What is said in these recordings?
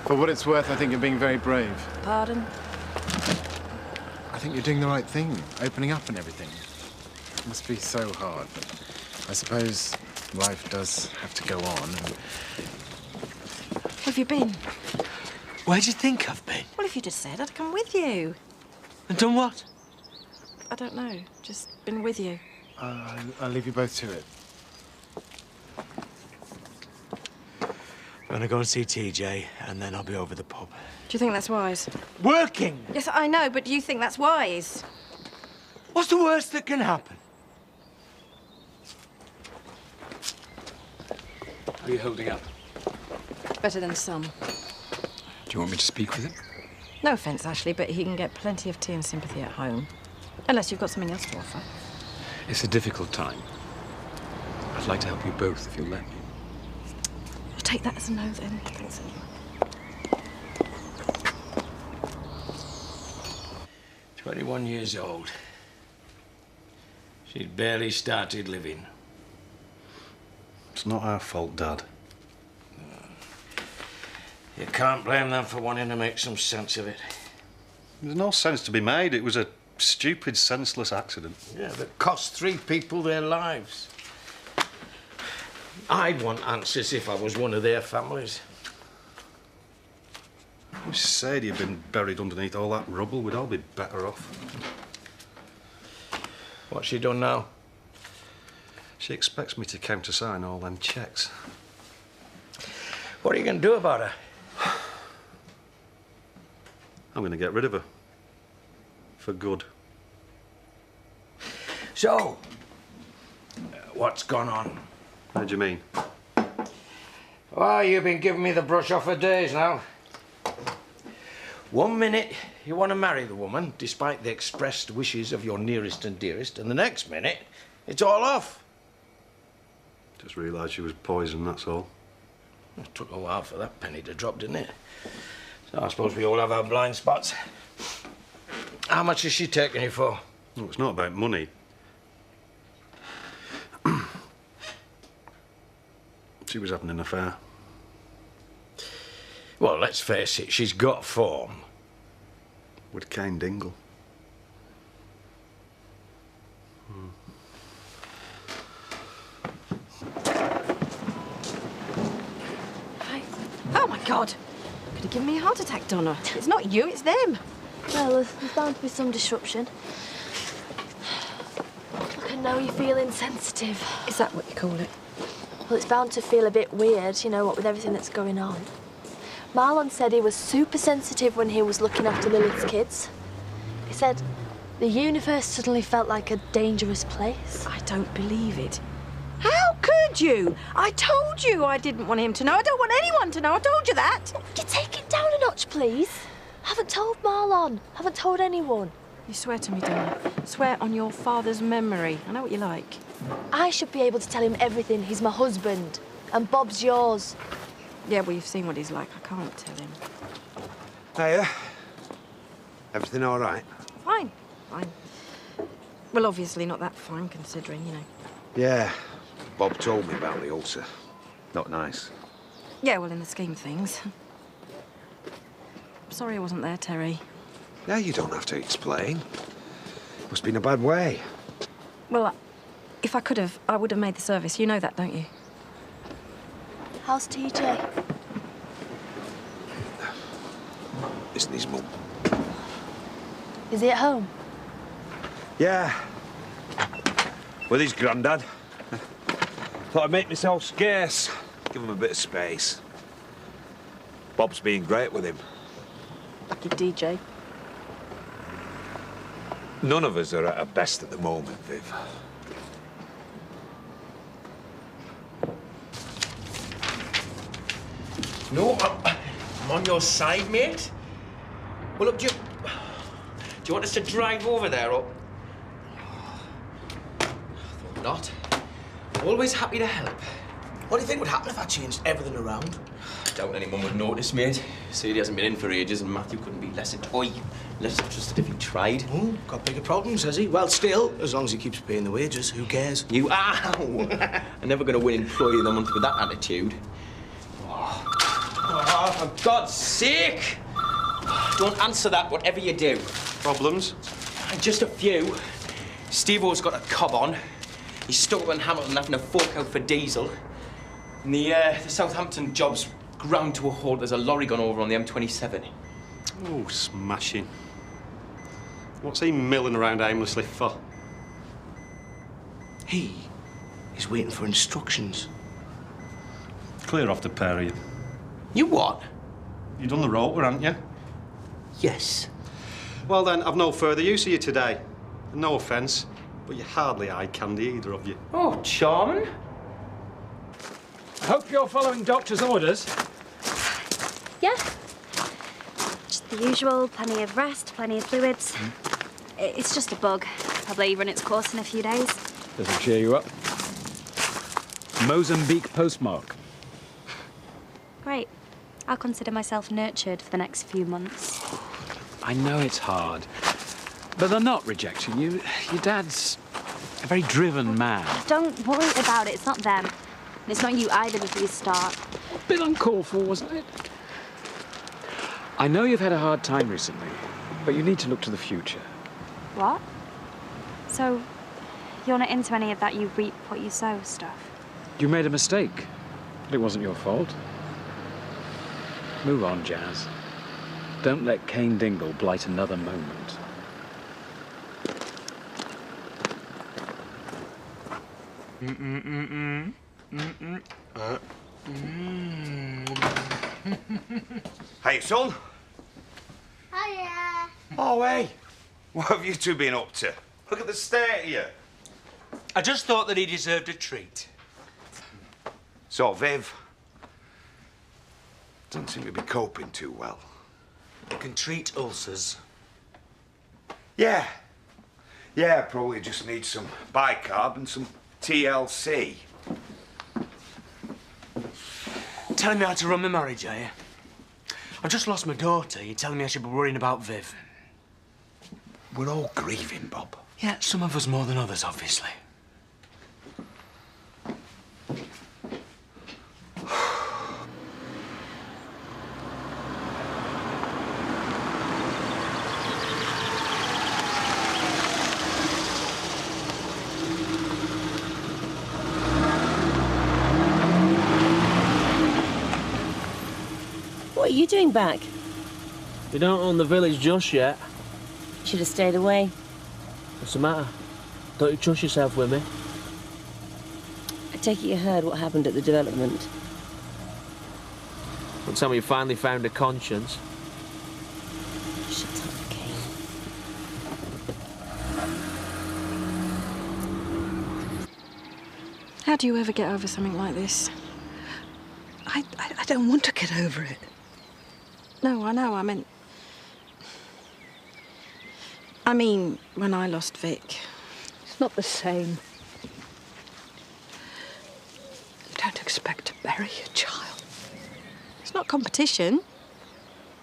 For what it's worth, I think you're being very brave. Pardon? I think you're doing the right thing, opening up and everything. It must be so hard, but I suppose life does have to go on. Where have you been? Where do you think I've been? Well, if you just said I'd come with you. And done what? I don't know. Just been with you. I'll leave you both to it. I'm gonna go and see TJ, and then I'll be over the pub. Do you think that's wise? Working! Yes, I know, but do you think that's wise? What's the worst that can happen? How are you holding up? Better than some. Do you want me to speak with him? No offence, Ashley, but he can get plenty of tea and sympathy at home. Unless you've got something else to offer. It's a difficult time. I'd like to help you both if you'll let me. I'll take that as a no, then. Thanks anyway. 21 years old. She'd barely started living. It's not our fault, Dad. You can't blame them for wanting to make some sense of it. There's no sense to be made. It was a stupid, senseless accident. Yeah, that cost 3 people their lives. I'd want answers if I was one of their families. If Sadie had been buried underneath all that rubble, we'd all be better off. What's she done now? She expects me to countersign all them cheques. What are you going to do about her? I'm going to get rid of her. For good. So, what's gone on? How do you mean? Well, you've been giving me the brush off for days now. 1 minute you want to marry the woman, despite the expressed wishes of your nearest and dearest, and the next minute, it's all off. Just realised she was poisoned, that's all. It took a while for that penny to drop, didn't it? So I suppose we all have our blind spots. How much is she taking you for? Well, it's not about money. She was having an affair. Well, let's face it, she's got form. With Cain Dingle. Oh, my God. Could have given me a heart attack, Donna. It's not you, it's them. Well, there's bound to be some disruption. Look, I know you're feeling sensitive. Is that what you call it? Well, it's bound to feel a bit weird, you know, what with everything that's going on. Marlon said he was super sensitive when he was looking after Lilith's kids. He said the universe suddenly felt like a dangerous place. I don't believe it. How could you? I told you I didn't want him to know. I don't want anyone to know. I told you that. Could you take it down a notch, please? I haven't told Marlon. I haven't told anyone. You swear to me, Donna. Swear on your father's memory. I know what you like. I should be able to tell him everything. He's my husband. And Bob's yours. Yeah, well, you've seen what he's like. I can't tell him. Hiya. Everything all right? Fine, fine. Well, obviously not that fine, considering, you know. Yeah. Bob told me about the ulcer. Not nice. Yeah, well, in the scheme of things. Sorry I wasn't there, Terry. Yeah, you don't have to explain. Must be in a bad way. Well, if I could have, I would have made the service. You know that, don't you? How's TJ? Isn't his mum? Is he at home? Yeah. With his granddad. Thought I'd make myself scarce. Give him a bit of space. Bob's being great with him. Lucky DJ. None of us are at our best at the moment, Viv. No, I'm on your side, mate. Well, look, do you want us to drive over there, or...? I thought not. Always happy to help. What do you think would happen if I changed everything around? I doubt anyone would notice, mate. Sadie hasn't been in for ages, and Matthew couldn't be less a toy. Less interested if he tried. Oh, got bigger problems, has he? Well, still, as long as he keeps paying the wages, who cares? You, ow! I'm never going to win Employee of the Month with that attitude. Oh, For God's sake! Don't answer that, whatever you do. Problems? Just a few. Steve-O's got a cob on. He's stuck up in Hamilton having to fork out for diesel. And the Southampton job's ground to a halt. There's a lorry gone over on the M27. Oh, smashing. What's he milling around aimlessly for? He is waiting for instructions. Clear off the pair of you. You what? You done the rotor, haven't you? Yes. Well then, I've no further use of you today. No offence, but you're hardly eye candy, either of you. Oh, charming. I hope you're following doctor's orders. Yeah. Just the usual, plenty of rest, plenty of fluids. It's just a bug. Probably run its course in a few days. Does it cheer you up? Mozambique postmark. Great. I'll consider myself nurtured for the next few months. I know it's hard, but they're not rejecting you. Your dad's a very driven man. Don't worry about it. It's not them. And it's not you either before you start. A bit uncalled for, wasn't it? I know you've had a hard time recently, but you need to look to the future. What? So, you're not into any of that you reap what you sow stuff? You made a mistake, but it wasn't your fault. Move on, Jazz. Don't let Cain Dingle blight another moment. Hey, son. Hiya. Oh, hey. What have you two been up to? Look at the state of you. I just thought that he deserved a treat. So, Viv doesn't seem to be coping too well. You can treat ulcers. Yeah. Yeah, probably just need some bicarb and some TLC. Telling me how to run my marriage, are you? I've just lost my daughter. You're telling me I should be worrying about Viv. We're all grieving, Bob. Yeah, some of us more than others, obviously. What are you doing back? We don't own the village just yet. Should have stayed away. What's the matter? Don't you trust yourself with me? I take it you heard what happened at the development. Don't tell me you finally found a conscience. Shut up, Kate. How do you ever get over something like this? I don't want to get over it. No, I know, I mean, when I lost Vic. It's not the same. You don't expect to bury a child. It's not competition.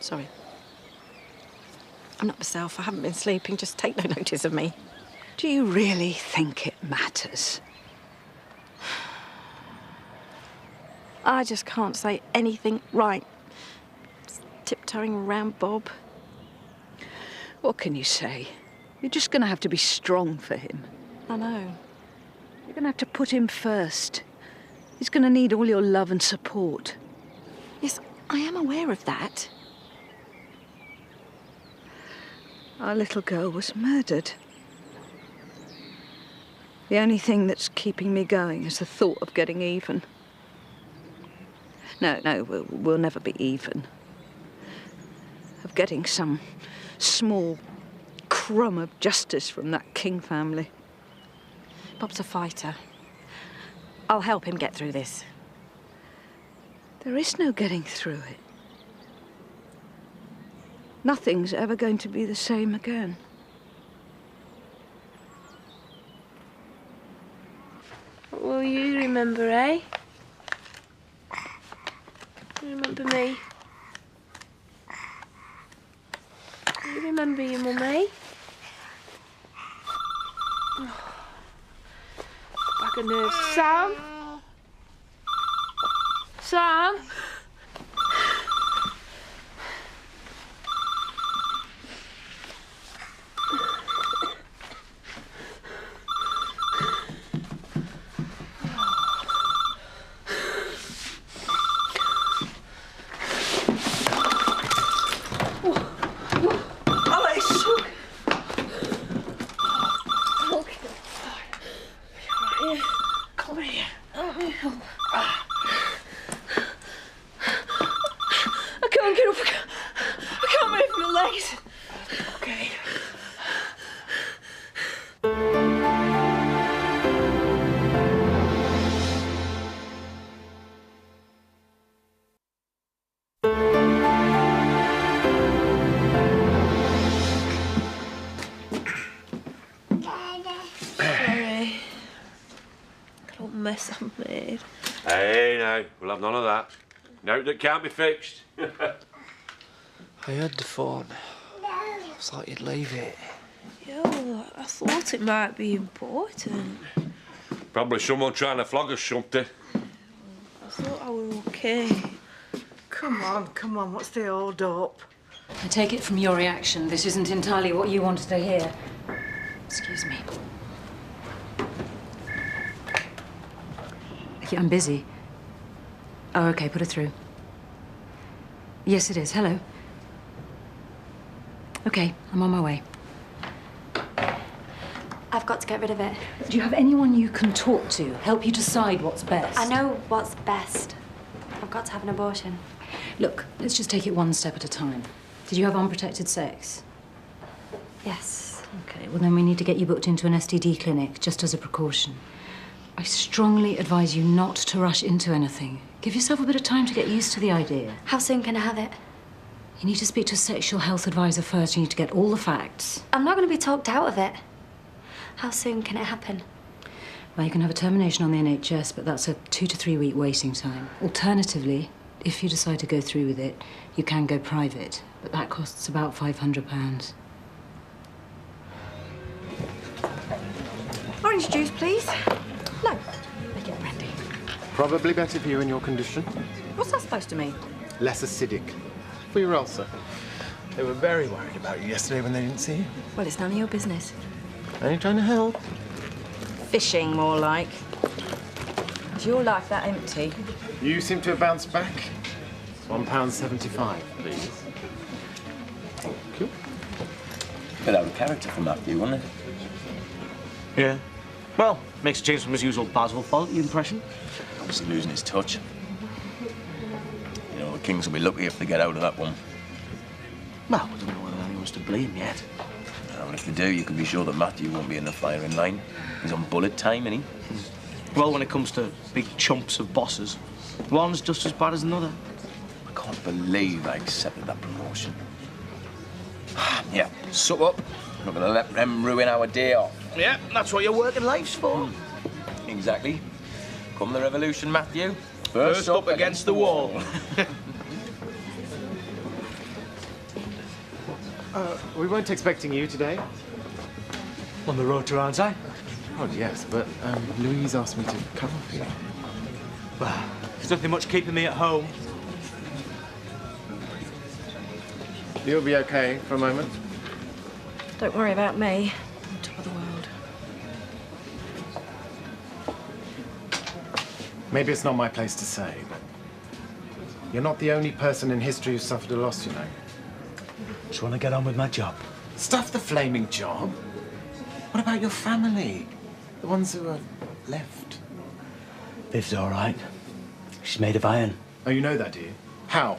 Sorry. I'm not myself. I haven't been sleeping. Just take no notice of me. Do you really think it matters? I just can't say anything right. Just tiptoeing around Bob. What can you say? You're just going to have to be strong for him. I know. You're going to have to put him first. He's going to need all your love and support. Yes, I am aware of that. Our little girl was murdered. The only thing that's keeping me going is the thought of getting even. No, we'll never be even. Of getting some small crumb of justice from that King family. Bob's a fighter. I'll help him get through this. There is no getting through it. Nothing's ever going to be the same again. What will you remember, eh? You remember me? You remember your mum, eh? Oh. Bag of nerves. Sam? Sam? please. Okay. Sorry. That old mess I've made. Hey, now, we'll have none of that. Now that can't be fixed. I heard the phone. I thought you'd leave it. Yeah, well, I thought it might be important. Probably someone trying to flog us something. I thought I were okay. Come on, what's the hold up? I take it from your reaction, this isn't entirely what you wanted to hear. Excuse me. Yeah, I'm busy. Oh, okay, put it through. Yes, it is. Hello. Okay, I'm on my way. I've got to get rid of it. Do you have anyone you can talk to, help you decide what's best? I know what's best. I've got to have an abortion. Look, let's just take it one step at a time. Did you have unprotected sex? Yes. Okay, well then we need to get you booked into an STD clinic, just as a precaution. I strongly advise you not to rush into anything. Give yourself a bit of time to get used to the idea. How soon can I have it? You need to speak to a sexual health advisor first. You need to get all the facts. I'm not going to be talked out of it. How soon can it happen? Well, you can have a termination on the NHS, but that's a 2 to 3 week waiting time. Alternatively, if you decide to go through with it, you can go private, but that costs about £500. Orange juice, please. No, make it brandy. Probably better for you in your condition. What's that supposed to mean? Less acidic. For your ulcer. They were very worried about you yesterday when they didn't see you. Well, it's none of your business. Only trying to help. Fishing, more like. Is your life that empty? You seem to have bounced back. £1.75, please. Cool. Bit out of character for Matthew, wasn't it? Yeah. Well, makes a change from his usual Basil Fawlty impression. Obviously losing his touch. You know, the Kings will be lucky if they get out of that one. Well, we don't know whether anyone's to blame yet. And if they do, you can be sure that Matthew won't be in the firing line. He's on bullet time, isn't he? Well, when it comes to big chumps of bosses, one's just as bad as another. I can't believe I accepted that promotion. Yeah, suck up. I'm not going to let them ruin our day off. Yeah, that's what your working life's for. Exactly. Come the revolution, Matthew. First up against the wall. We weren't expecting you today. On the road to aren't I? Oh, yes, but Louise asked me to cover for you. Well, there's nothing much keeping me at home. You'll be okay for a moment. Don't worry about me. I'm top of the world. Maybe it's not my place to say, but you're not the only person in history who suffered a loss, you know. Just want to get on with my job. Stuff the flaming job. What about your family? The ones who are left? Viv's all right. She's made of iron. Oh, you know that, do you? How?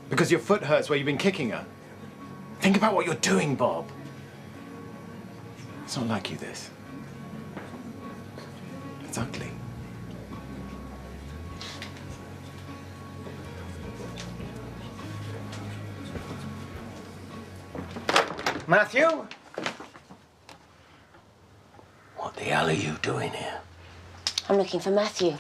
Because your foot hurts where you've been kicking her. Think about what you're doing, Bob. It's not like you, this. It's ugly. Matthew? What the hell are you doing here? I'm looking for Matthew.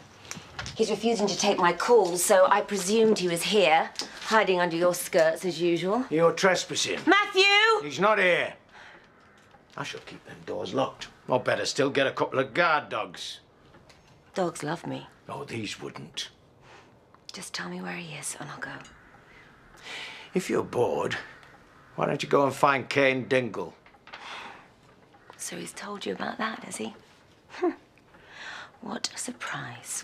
He's refusing to take my calls, so I presumed he was here, hiding under your skirts as usual. You're trespassing. Matthew! He's not here. I shall keep them doors locked. Or better still, get a couple of guard dogs. Dogs love me. Oh, these wouldn't. Just tell me where he is and I'll go. If you're bored, why don't you go and find Kane Dingle? So he's told you about that, has he? What a surprise.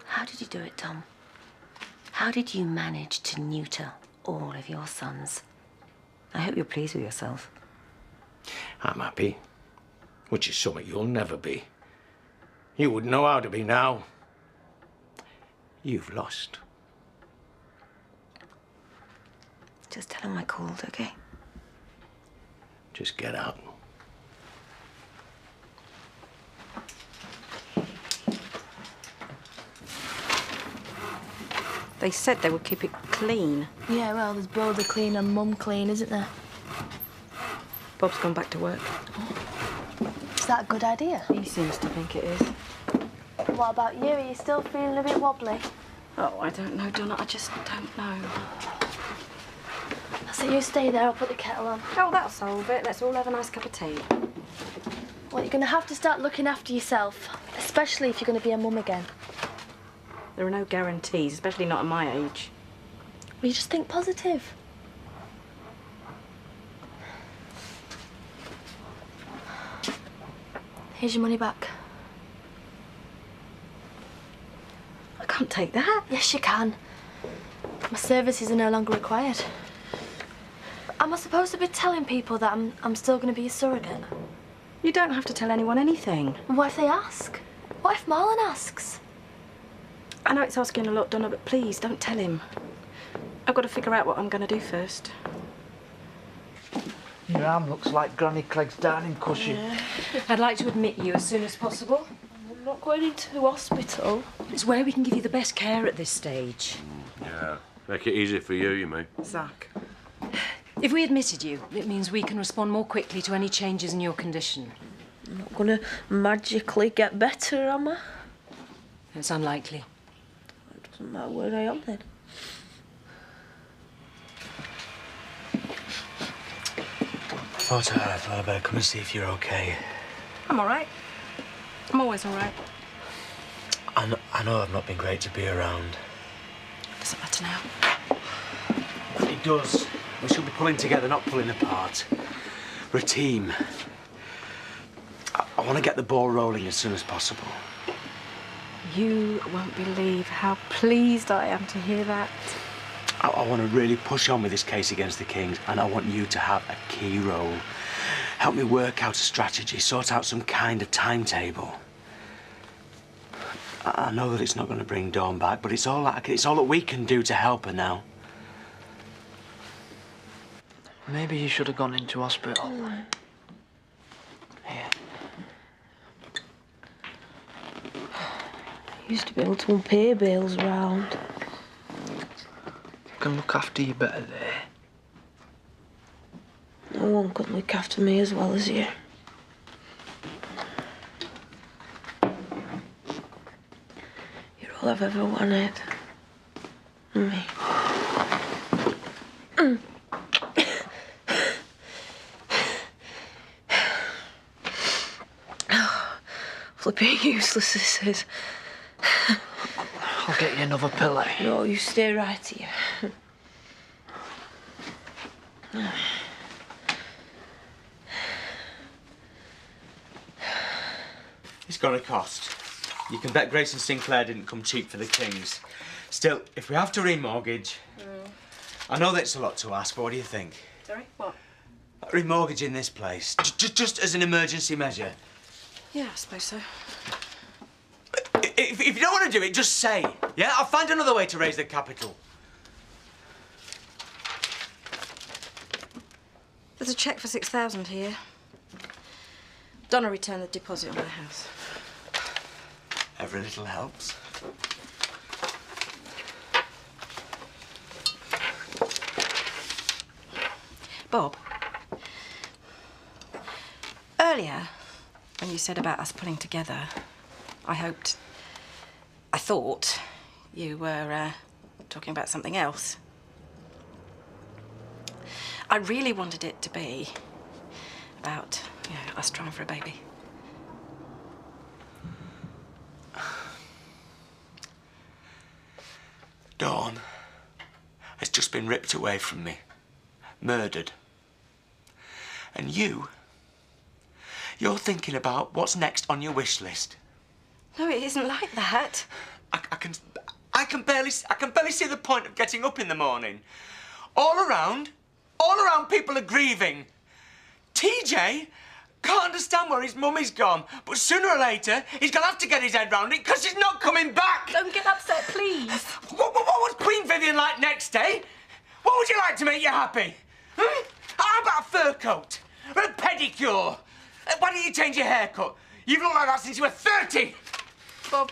How did you do it, Tom? How did you manage to neuter all of your sons? I hope you're pleased with yourself. I'm happy, which is something you'll never be. You wouldn't know how to be now. You've lost. Just tell him I called, okay? Just get out. They said they would keep it clean. Yeah, well, there's brother clean and mum clean, isn't there? Bob's gone back to work. Is that a good idea? He seems to think it is. What about you? Are you still feeling a bit wobbly? Oh, I don't know, Donna. I just don't know. So you stay there, I'll put the kettle on. Oh, that'll solve it. Let's all have a nice cup of tea. Well, you're going to have to start looking after yourself, especially if you're going to be a mum again. There are no guarantees, especially not at my age. Well, you just think positive. Here's your money back. I can't take that. Yes, you can. My services are no longer required. Am I supposed to be telling people that I'm still going to be a surrogate? You don't have to tell anyone anything. What if they ask? What if Marlon asks? I know it's asking a lot, Donna, but please, don't tell him. I've got to figure out what I'm going to do first. Your arm looks like Granny Clegg's dining cushion. Yeah. I'd like to admit you as soon as possible. I'm not going into hospital. It's where we can give you the best care at this stage. Yeah, make it easy for you mean? Zach. If we admitted you, it means we can respond more quickly to any changes in your condition. I'm not going to magically get better, am I? It's unlikely. It doesn't matter where I am then. I thought I'd better come and see if you're okay. I'm all right. I'm always all right. I know I've not been great to be around. Doesn't matter now. It does. We should be pulling together, not pulling apart. We're a team. I want to get the ball rolling as soon as possible. You won't believe how pleased I am to hear that. I want to really push on with this case against the Kings, and I want you to have a key role. Help me work out a strategy, sort out some kind of timetable. I know that it's not going to bring Dawn back, but it's all that we can do to help her now. Maybe you should have gone into hospital. Here. Used to be able to pay bills round. Can look after you better there. No one could look after me as well as you. You're all I've ever wanted. Me. Flipping useless this is. I'll get you another pillow. No, you stay right here. It's gonna cost. You can bet Grace and Sinclair didn't come cheap for the Kings. Still, if we have to remortgage, I know that's a lot to ask, but what do you think? Sorry, what? Remortgaging this place, just as an emergency measure. Yeah, I suppose so. If you don't want to do it, just say. Yeah, I'll find another way to raise the capital. There's a cheque for 6,000 here. Donna returned the deposit on the house. Every little helps. Bob, earlier, when you said about us pulling together, I thought you were talking about something else. I really wanted it to be about, us trying for a baby. Dawn has just been ripped away from me, murdered. And you're thinking about what's next on your wish list. No, it isn't like that. I can barely see the point of getting up in the morning. All around people are grieving. TJ can't understand where his mummy's gone, but sooner or later he's gonna have to get his head round it because she's not coming back. Don't get upset, please. What was Queen Vivian like next day? What would you like to make you happy? Hmm? How about a fur coat? Or a pedicure? Why don't you change your haircut? You've looked like that since you were 30. Bob,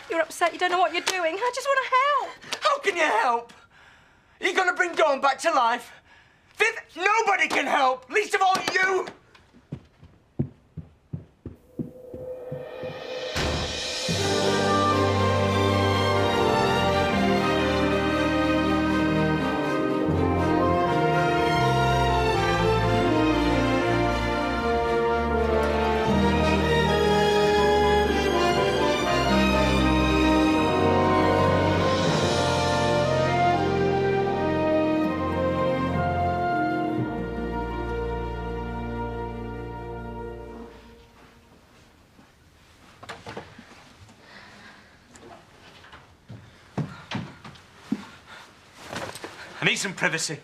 you're upset. You don't know what you're doing. I just want to help. How can you help? Are you going to bring Dawn back to life? Viv, nobody can help, least of all you. I need some privacy.